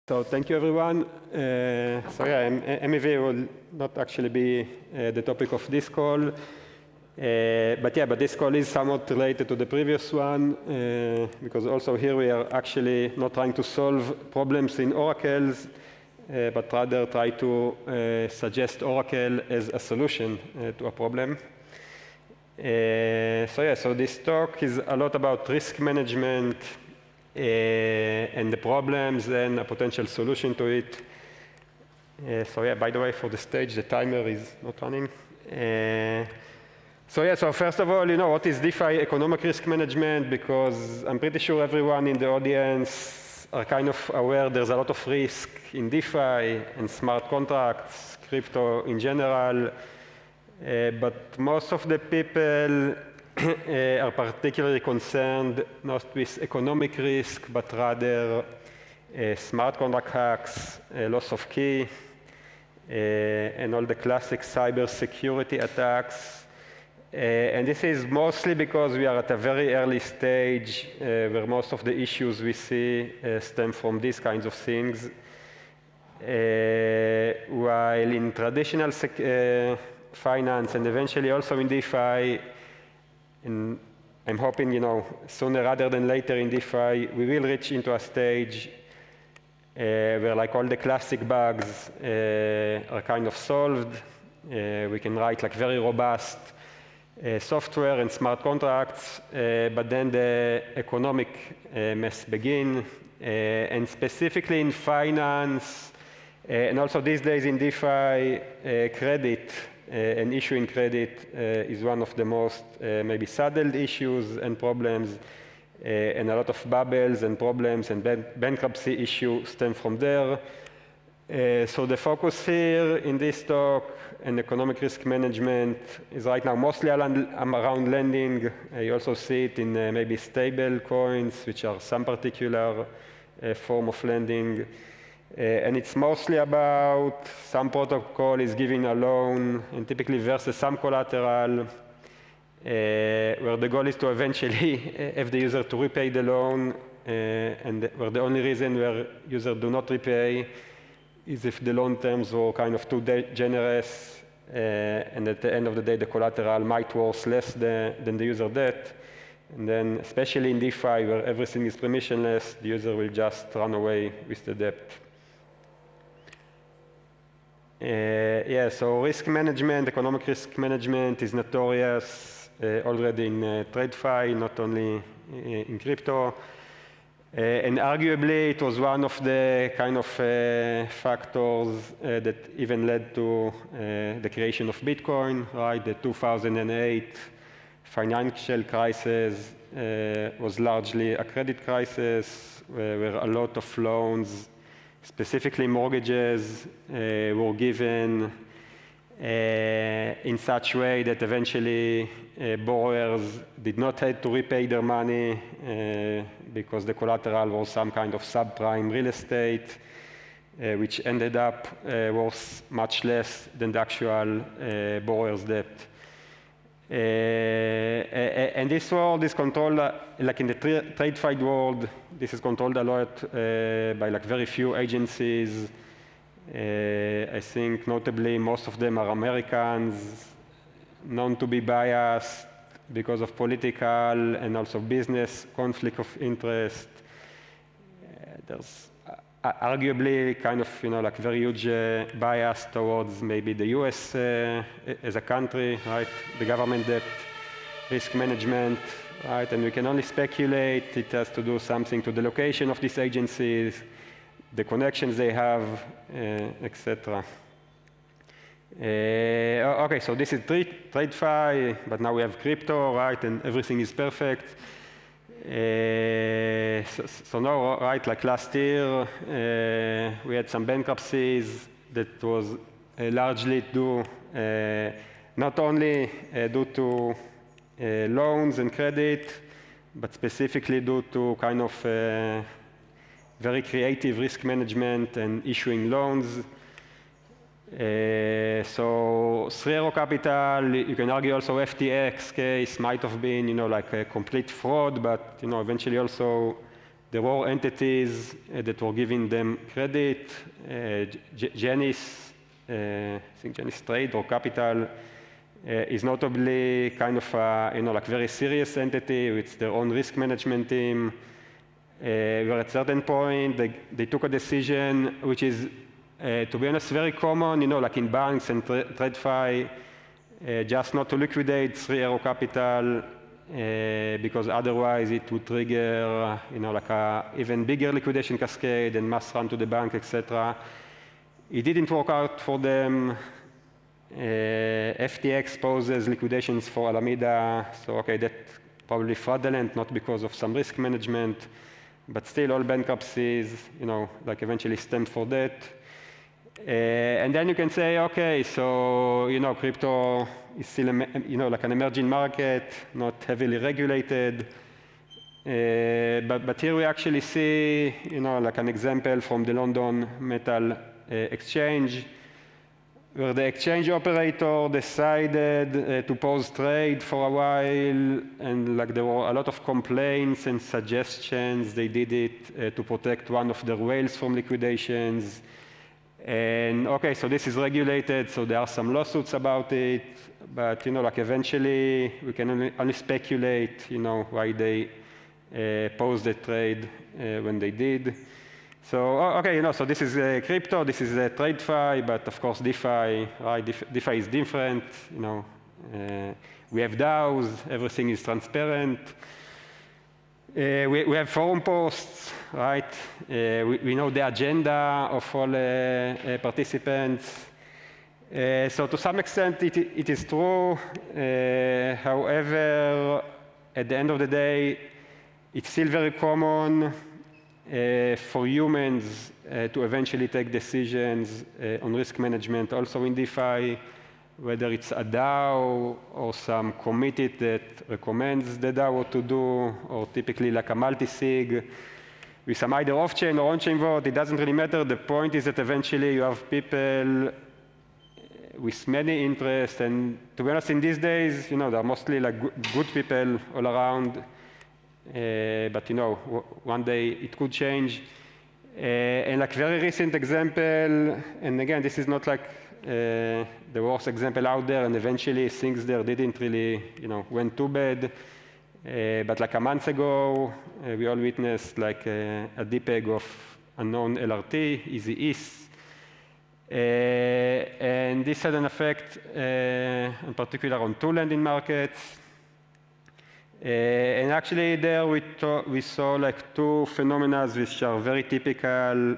So thank you, everyone. MEV will not actually be the topic of this call. But this call is somewhat related to the previous one, because also here we are actually not trying to solve problems in oracles, but rather try to suggest Oracle as a solution to a problem. So this talk is a lot about risk management and the problems and a potential solution to it. By the way, for the stage, the timer is not running. So first of all, what is DeFi economic risk management? Because I'm pretty sure everyone in the audience are kind of aware there's a lot of risk in DeFi and smart contracts, crypto in general. But most of the people are particularly concerned not with economic risk, but rather smart contract hacks, loss of key, and all the classic cybersecurity attacks. And this is mostly because we are at a very early stage where most of the issues we see stem from these kinds of things. While in traditional finance and eventually also in DeFi, and I'm hoping, sooner rather than later in DeFi, we will reach into a stage where like all the classic bugs are kind of solved. We can write like very robust software and smart contracts, but then the economic mess begin, and specifically in finance, and also these days in DeFi, credit and issuing credit is one of the most maybe saddled issues and problems, and a lot of bubbles and problems and bankruptcy issues stem from there. So the focus here in this talk and economic risk management is right now mostly around lending. You also see it in maybe stable coins, which are some particular form of lending. And it's mostly about some protocol is giving a loan, and typically versus some collateral, where the goal is to eventually have the user to repay the loan, and where the only reason where users do not repay is if the loan terms were kind of too generous, and at the end of the day, the collateral might worth less than the user debt. And then, especially in DeFi, where everything is permissionless, the user will just run away with the debt. So risk management, economic risk management is notorious already in TradeFi, not only in crypto. And arguably, it was one of the kind of factors that even led to the creation of Bitcoin, right? The 2008 financial crisis was largely a credit crisis where a lot of loans, specifically mortgages, were given in such a way that eventually borrowers did not have to repay their money because the collateral was some kind of subprime real estate, which ended up worth much less than the actual borrower's debt. And this world is controlled, like in the TradeFi world, this is controlled a lot by like very few agencies. I think notably most of them are Americans, known to be biased because of political and also business conflict of interest. There's arguably kind of, like very huge bias towards maybe the US as a country, right? The government debt, risk management, right? And we can only speculate. It has to do something to the location of these agencies, the connections they have, etc. Okay, so this is TradeFi, but now we have crypto, right? And everything is perfect. So now, right, like last year, we had some bankruptcies that was largely due, not only due to loans and credit, but specifically due to kind of very creative risk management and issuing loans. So Zero Capital, you can argue also FTX case might have been, like a complete fraud, but eventually also there were entities that were giving them credit. Genis, I think Genis Trade or Capital is notably kind of a, like very serious entity with their own risk management team. Where at a certain point, they took a decision, which is, to be honest, very common, like in banks and TradeFi, just not to liquidate 3-Arrow Capital, because otherwise it would trigger, like a even bigger liquidation cascade and mass run to the bank, etc. It didn't work out for them. FTX poses liquidations for Alameda, so okay, that's probably fraudulent, not because of some risk management, but still all bankruptcies, like eventually stem for that. And then you can say, okay, so, crypto is still, like an emerging market, not heavily regulated. But here we actually see, like an example from the London Metal Exchange, where the exchange operator decided to pause trade for a while, and like there were a lot of complaints and suggestions. They did it to protect one of their whales from liquidations. And okay, so this is regulated, so there are some lawsuits about it, but like eventually we can only speculate, why they paused the trade when they did. So okay, so this is crypto, this is TradeFi, but of course DeFi, right? DeFi is different. We have DAOs, everything is transparent. We have forum posts, right? We know the agenda of all participants. So to some extent, it is true. However, at the end of the day, it's still very common for humans to eventually take decisions on risk management, also in DeFi, whether it's a DAO or some committee that recommends the DAO what to do, or typically like a multi-sig with some either off-chain or on-chain vote. It doesn't really matter. The point is that eventually you have people with many interests, and to be honest, in these days, there are mostly like good people all around. But one day it could change. And like very recent example, and again, this is not like the worst example out there, and eventually things there didn't really, went too bad. But like a month ago, we all witnessed like a DPEG of unknown LRT, Easy East. And this had an effect in particular on two lending markets. And actually there we saw like two phenomena which are very typical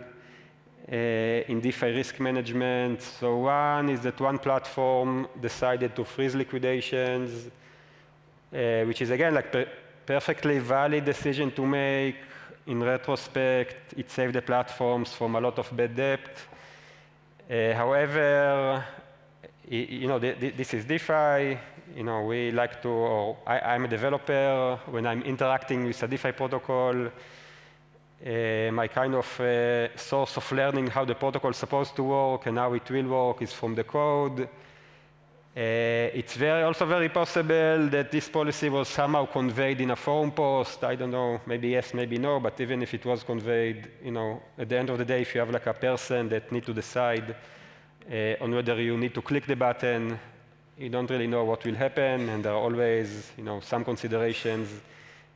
in DeFi risk management. So one is that one platform decided to freeze liquidations, which is again like perfectly valid decision to make. In retrospect, it saved the platforms from a lot of bad debt. However, this is DeFi. We like to, or I'm a developer. When I'm interacting with a DeFi protocol, my kind of source of learning how the protocol is supposed to work and how it will work is from the code. It's also very possible that this policy was somehow conveyed in a forum post. I don't know, maybe yes, maybe no, but even if it was conveyed, at the end of the day, if you have like a person that need to decide on whether you need to click the button, you don't really know what will happen, and there are always, some considerations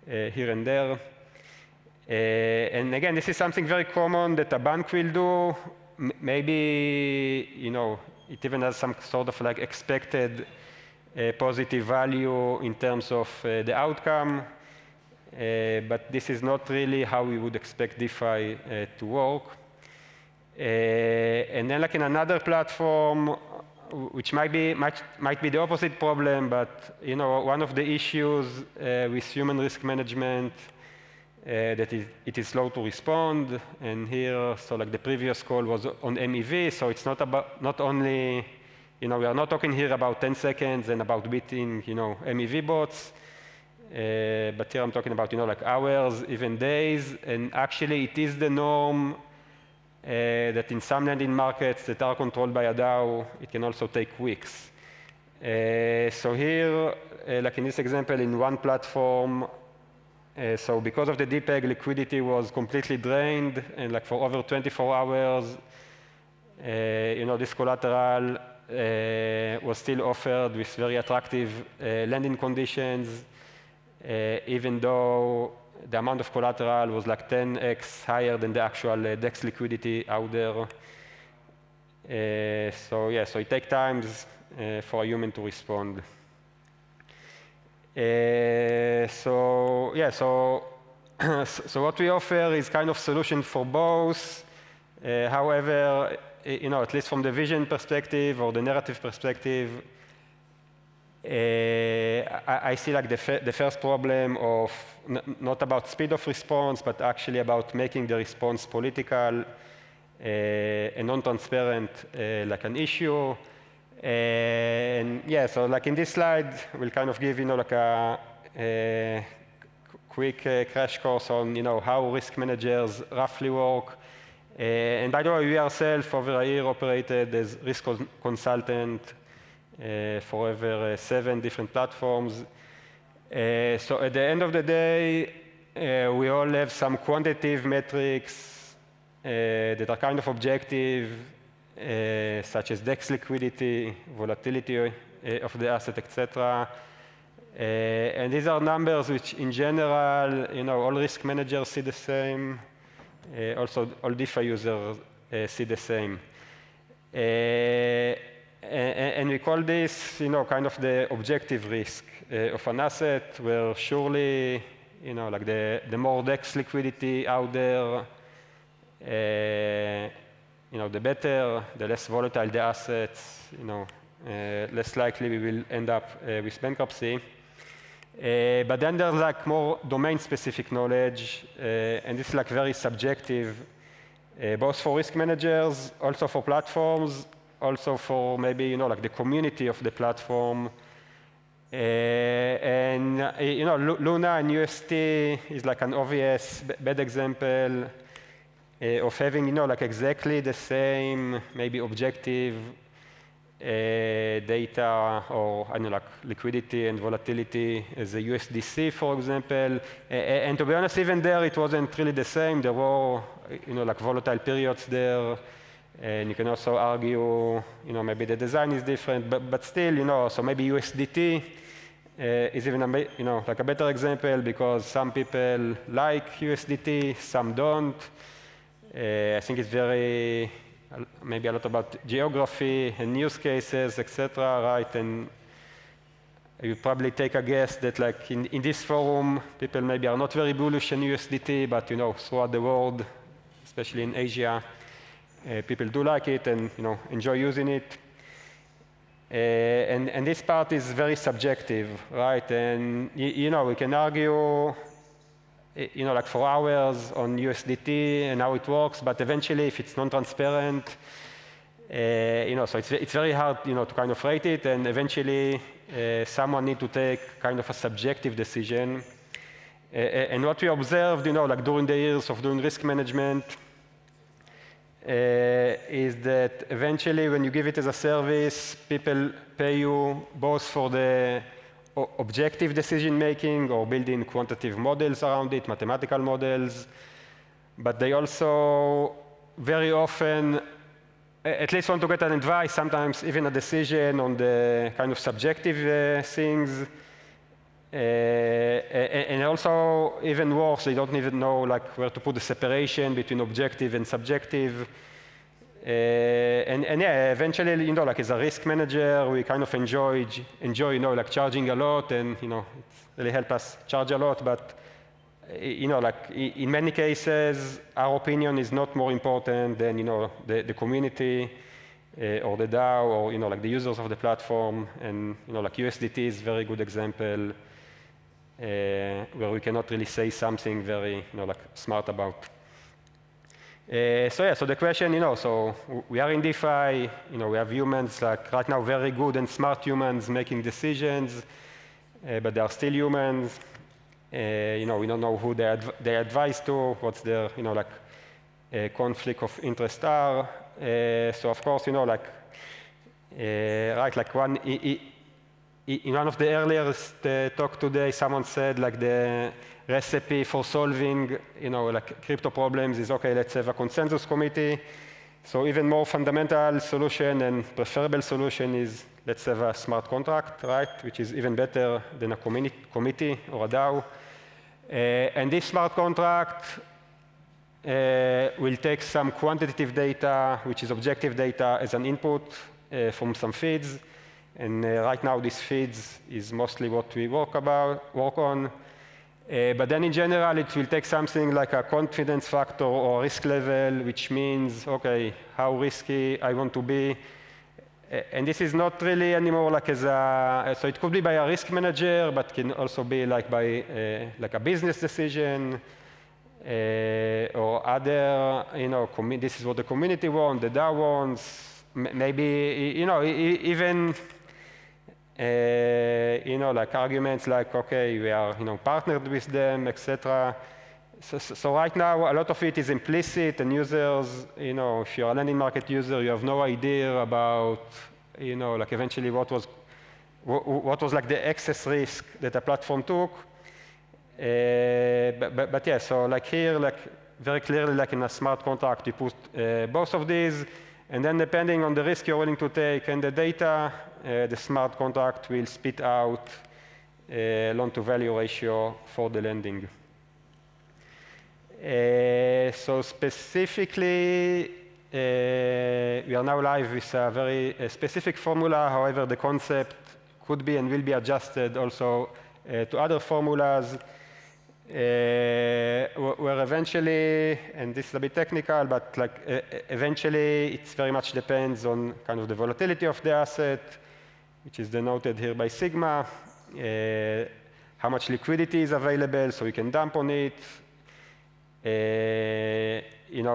here and there. And again, this is something very common that a bank will do. Maybe, it even has some sort of like expected positive value in terms of the outcome, but this is not really how we would expect DeFi to work. And then like in another platform, which might be the opposite problem, but one of the issues with human risk management that it is slow to respond. And here, so like the previous call was on MEV, so it's not only, we are not talking here about 10 seconds and about beating, MEV bots, but here I'm talking about, like hours, even days, and actually it is the norm that in some lending markets that are controlled by a DAO, it can also take weeks. So here, like in this example, in one platform, So because of the DPEG, liquidity was completely drained, and like for over 24 hours, this collateral was still offered with very attractive lending conditions, even though the amount of collateral was like 10x higher than the actual DEX liquidity out there. So it takes time for a human to respond. So what we offer is kind of solution for both. However, at least from the vision perspective or the narrative perspective, I see like the first problem of not about speed of response, but actually about making the response political and non-transparent, like an issue. And so like in this slide, we'll kind of give like a quick crash course on how risk managers roughly work. And by the way, we ourselves over a year operated as risk consultant for over 7 different platforms. So at the end of the day, we all have some quantitative metrics that are kind of objective, such as DEX liquidity, volatility of the asset, etc. And these are numbers which, in general, all risk managers see the same. Also, all DeFi users see the same. And we call this, kind of the objective risk of an asset, where surely, like the more DEX liquidity out there, the better, the less volatile the assets, less likely we will end up with bankruptcy. But then there's like more domain-specific knowledge, and this is like very subjective, both for risk managers, also for platforms, also for maybe like the community of the platform. And Luna and UST is like an obvious bad example of having like exactly the same maybe objective data, or like liquidity and volatility as a USDC, for example. And to be honest, even there it wasn't really the same. There were like volatile periods there, and you can also argue maybe the design is different, but still so maybe USDT is even like a better example, because some people like USDT, some don't. I think it's maybe a lot about geography and use cases, etc., right? And you probably take a guess that like in this forum, people maybe are not very bullish on USDT, but throughout the world, especially in Asia, people do like it and enjoy using it. And this part is very subjective, right? And we can argue like for hours on USDT and how it works, but eventually if it's non-transparent, so it's very hard to kind of rate it, and eventually someone need to take kind of a subjective decision. And what we observed like during the years of doing risk management is that eventually when you give it as a service, people pay you both for the objective decision making or building quantitative models around it, mathematical models, but they also very often at least want to get an advice, sometimes even a decision on the kind of subjective things. And also, even worse, they don't even know like where to put the separation between objective and subjective. And yeah, eventually, like as a risk manager, we kind of enjoy, like charging a lot, and it really help us charge a lot. But like in many cases, our opinion is not more important than the community or the DAO, or like the users of the platform. And like USDT is a very good example where we cannot really say something very like smart about. So the question, so we are in DeFi, we have humans, like right now, very good and smart humans making decisions, but they are still humans. We don't know who they advise to, what's their, like conflict of interest are. So of course, like, right, like one in one of the earlier talk today, someone said like the recipe for solving, like crypto problems is, okay, let's have a consensus committee. So even more fundamental solution and preferable solution is let's have a smart contract, right? Which is even better than a committee or a DAO. And this smart contract will take some quantitative data, which is objective data, as an input from some feeds. And right now, these feeds is mostly what we work on. But then in general, it will take something like a confidence factor or risk level, which means, OK, how risky I want to be. And this is not really anymore like as a, so it could be by a risk manager, but can also be like by like a business decision or other, this is what the community wants, the DAO wants, maybe, even like arguments like, okay, we are, partnered with them, etc. So right now, a lot of it is implicit, and users, if you're a lending market user, you have no idea about, like eventually what was like the excess risk that a platform took. But yeah, so like here, like very clearly, like in a smart contract, you put both of these. And then depending on the risk you're willing to take and the data, the smart contract will spit out loan-to-value ratio for the lending. So specifically, we are now live with a very specific formula. However, the concept could be and will be adjusted also to other formulas. Where eventually, and this is a bit technical, but like eventually it very much depends on kind of the volatility of the asset, which is denoted here by sigma, how much liquidity is available, so you can dump on it,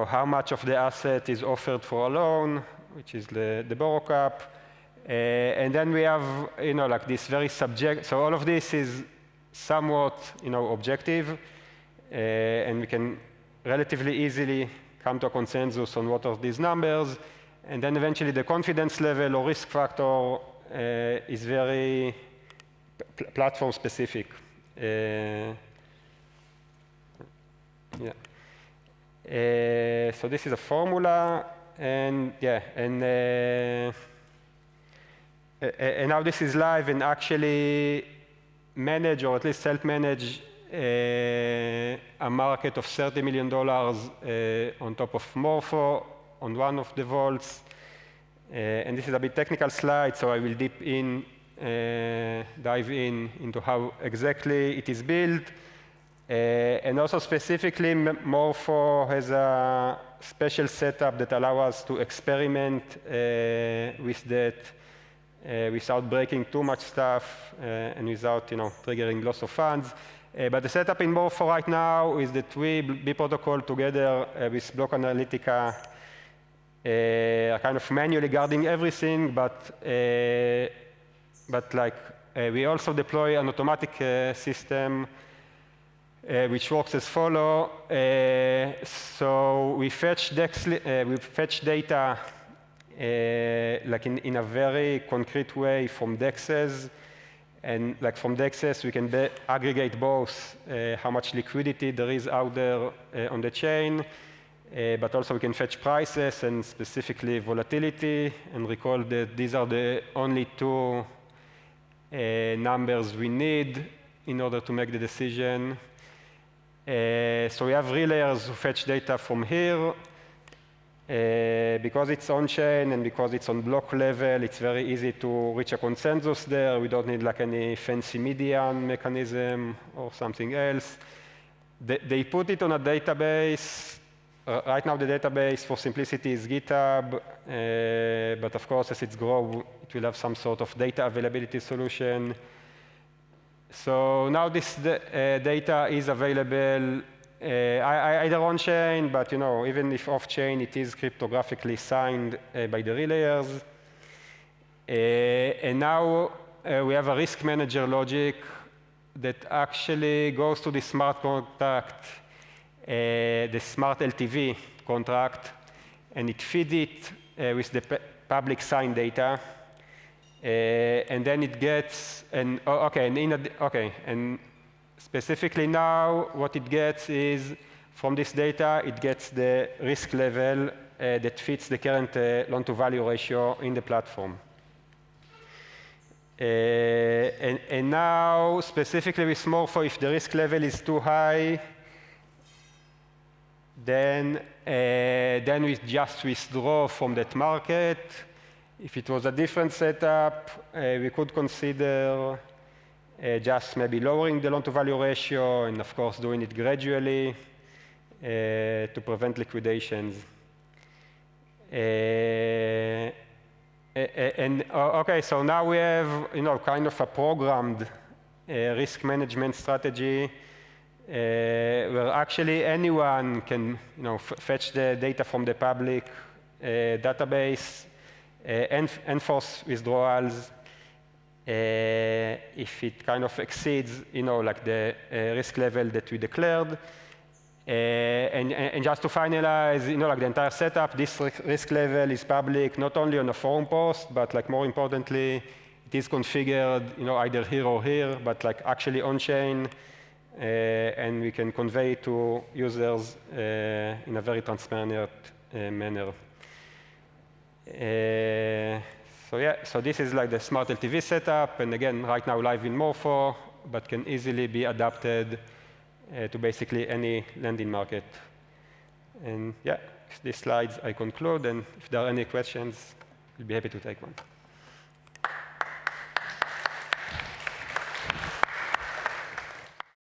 how much of the asset is offered for a loan, which is the borrow cap, and then we have, like this very subject. So all of this is somewhat, objective, and we can relatively easily come to a consensus on what are these numbers. And then eventually the confidence level or risk factor is very platform specific. Yeah. So this is a formula, and yeah, and now this is live and actually manage, or at least self-manage, a market of $30 million on top of Morpho on one of the vaults. And this is a bit technical slide, so I will dive into how exactly it is built. And also specifically, Morpho has a special setup that allows us to experiment with that without breaking too much stuff and without triggering loss of funds. But the setup in Morpho right now is that we, B protocol, together with Block Analytica, are kind of manually guarding everything, but like we also deploy an automatic system which works as follow. So we fetch data like in a very concrete way from dexes, and like from dexes we can aggregate both how much liquidity there is out there on the chain, but also we can fetch prices and specifically volatility, and recall that these are the only two numbers we need in order to make the decision. So we have relayers who fetch data from here. Because it's on-chain and because it's on block level, it's very easy to reach a consensus there. We don't need like any fancy median mechanism or something else. They put it on a database. Right now, the database, for simplicity, is GitHub. But of course, as it grows, it will have some sort of data availability solution. So now this data is available either on-chain, but even if off-chain, it is cryptographically signed by the relayers. And now we have a risk manager logic that actually goes to the smart contract, the smart LTV contract, and it feeds it with the public signed data. And then it gets, and and specifically now, what it gets is, from this data, it gets the risk level that fits the current loan-to-value ratio in the platform. And now, specifically with Morpho, if the risk level is too high, then we just withdraw from that market. If it was a different setup, we could consider just maybe lowering the loan-to-value ratio and, of course, doing it gradually to prevent liquidations. Okay, so now we have, kind of a programmed risk management strategy where actually anyone can, fetch the data from the public database, enforce withdrawals if it kind of exceeds, like the risk level that we declared. And just to finalize, like the entire setup, this risk level is public not only on a forum post, but like more importantly, it is configured, either here or here, but like actually on chain, and we can convey to users in a very transparent manner. So yeah, so this is like the smart LTV setup, and again, right now live in Morpho, but can easily be adapted to basically any lending market. And yeah, with these slides I conclude, and if there are any questions, I'll be happy to take one.